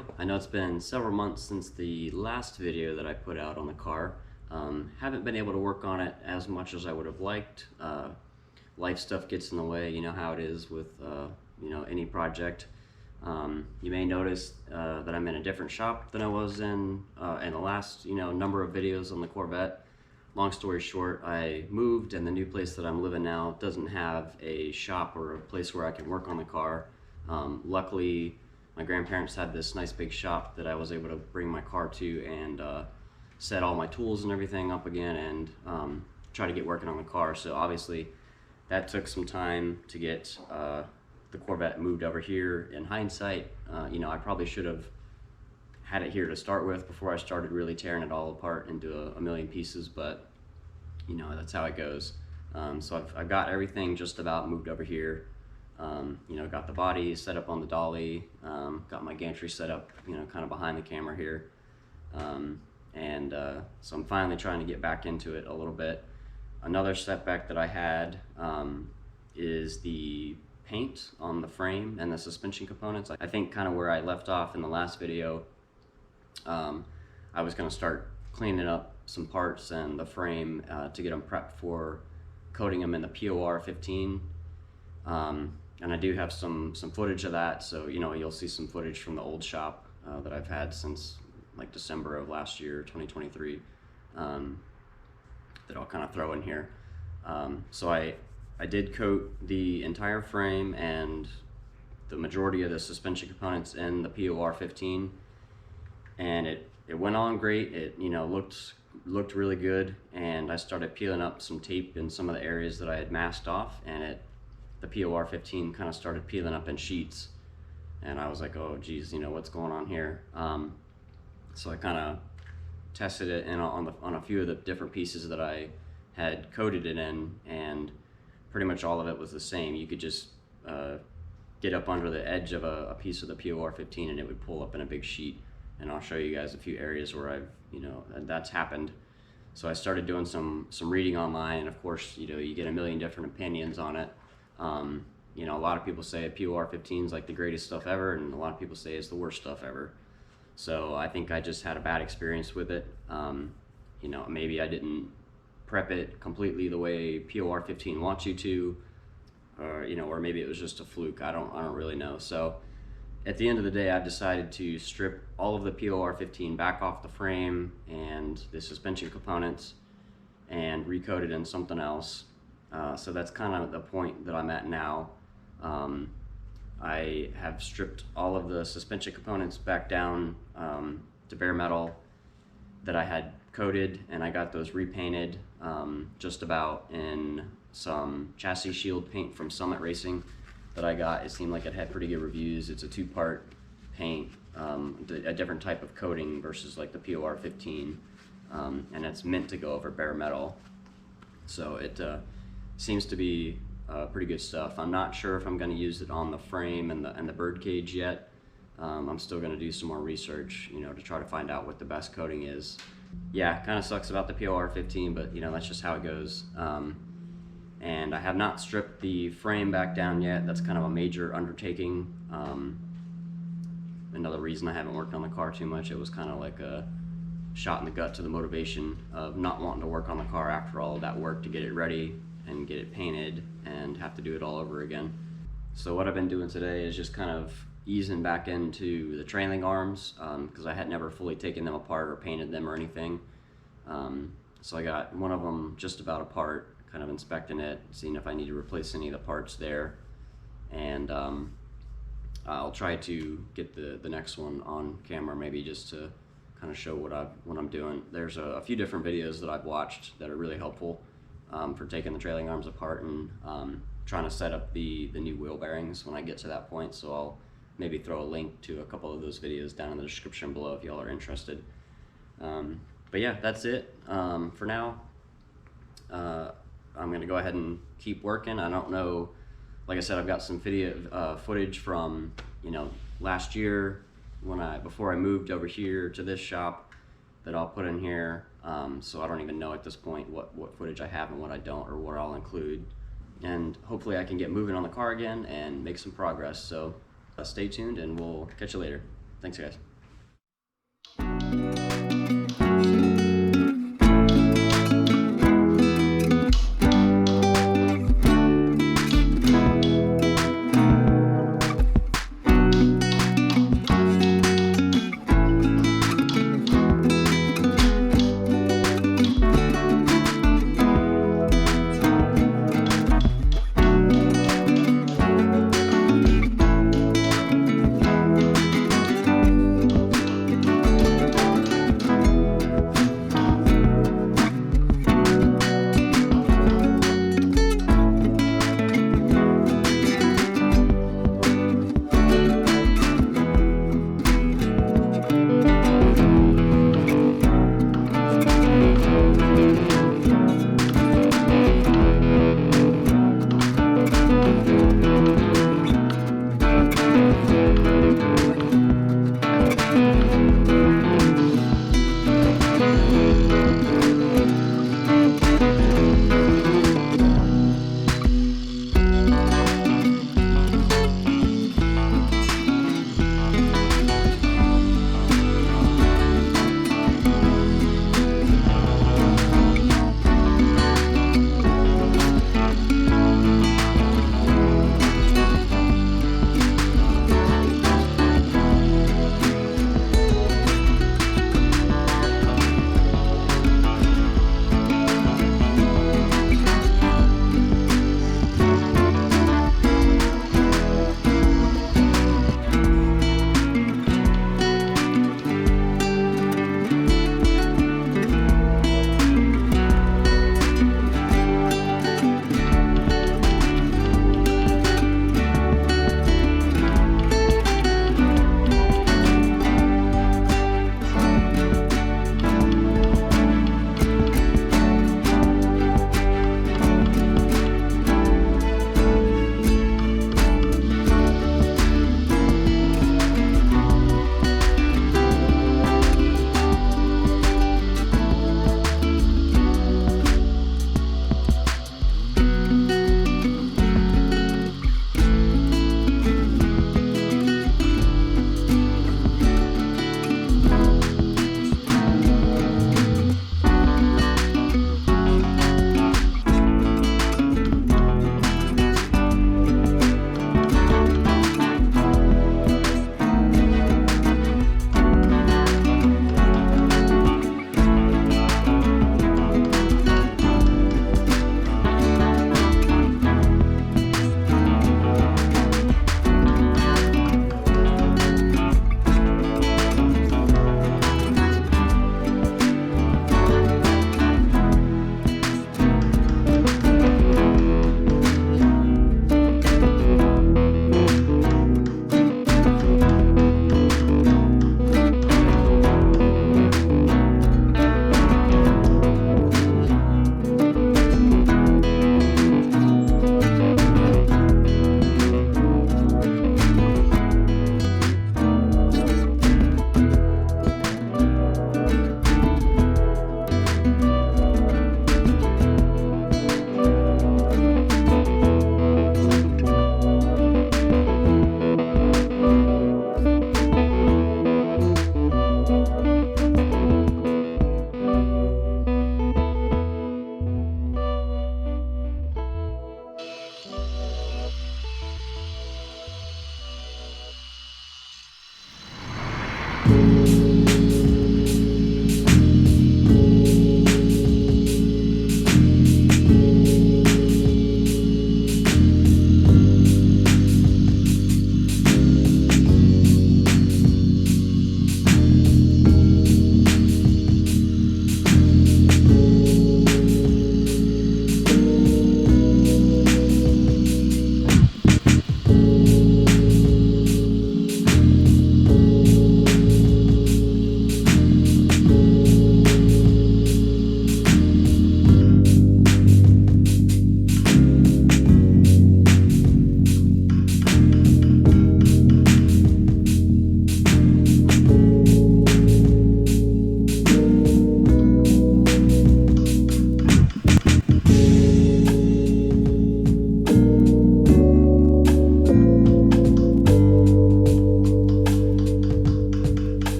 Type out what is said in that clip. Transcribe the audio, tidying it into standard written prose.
video. I know it's been several months since the last video that I put out on the car. Haven't been able to work on it as much as I would have liked. Life stuff gets in the way, you know how it is with any project. You may notice that I'm in a different shop than I was in the last number of videos on the Corvette. Long story short, I moved, and the new place that I'm living now doesn't have a shop or a place where I can work on the car. Luckily, my grandparents had this nice big shop that I was able to bring my car to and set all my tools and everything up again and try to get working on the car. So obviously that took some time to get the Corvette moved over here. In hindsight, I probably should have had it here to start with before I started really tearing it all apart into a million pieces, but that's how it goes. So I've got everything just about moved over here. Got the body set up on the dolly, got my gantry set up, kind of behind the camera here. So I'm finally trying to get back into it a little bit. Another setback that I had is the paint on the frame and the suspension components. I think kind of where I left off in the last video, I was going to start cleaning up some parts and the frame to get them prepped for coating them in the POR 15. And I do have some footage of that, so you'll see some footage from the old shop that I've had since like December of last year, 2023, that I'll kind of throw in here. So I did coat the entire frame and the majority of the suspension components in the POR 15, and it went on great. It looked really good, and I started peeling up some tape in some of the areas that I had masked off, and the POR 15 kind of started peeling up in sheets, and I was like, oh geez, what's going on here? So I kind of tested it on a few of the different pieces that I had coated it in, and pretty much all of it was the same. You could just get up under the edge of a piece of the POR 15 and it would pull up in a big sheet. And I'll show you guys a few areas where that's happened. So I started doing some reading online, and of course, you get a million different opinions on it. A lot of people say POR 15 is like the greatest stuff ever, and a lot of people say it's the worst stuff ever. So I think I just had a bad experience with it. Maybe I didn't prep it completely the way POR 15 wants you to, or maybe it was just a fluke. I don't really know. So at the end of the day, I've decided to strip all of the POR 15 back off the frame and the suspension components and recoat it in something else. So that's kind of the point that I'm at now. I have stripped all of the suspension components back down to bare metal that I had coated, and I got those repainted just about in some chassis shield paint from Summit Racing that I got. It seemed like it had pretty good reviews. It's a two-part paint, a different type of coating versus like the POR 15, and it's meant to go over bare metal. So it seems to be pretty good stuff. I'm not sure if I'm going to use it on the frame and the bird cage yet. I'm still going to do some more research, to try to find out what the best coating is. Yeah, kind of sucks about the POR 15, but that's just how it goes. And I have not stripped the frame back down yet. That's kind of a major undertaking. Another reason I haven't worked on the car too much. It was kind of like a shot in the gut to the motivation of not wanting to work on the car after all of that work to get it ready and get it painted and have to do it all over again. So what I've been doing today is just kind of easing back into the trailing arms, because I had never fully taken them apart or painted them or anything. So I got one of them just about apart, kind of inspecting it, seeing if I need to replace any of the parts there, and I'll try to get the next one on camera, maybe just to kind of show what I'm doing. There's a few different videos that I've watched that are really helpful for taking the trailing arms apart and trying to set up the new wheel bearings when I get to that point. So I'll maybe throw a link to a couple of those videos down in the description below if y'all are interested. But yeah, that's it for now. I'm gonna go ahead and keep working. I don't know, like I said, I've got some video footage from last year before I moved over here to this shop that I'll put in here. So I don't even know at this point what footage I have and what I don't, or what I'll include. And hopefully I can get moving on the car again and make some progress. So stay tuned, and we'll catch you later. Thanks, guys.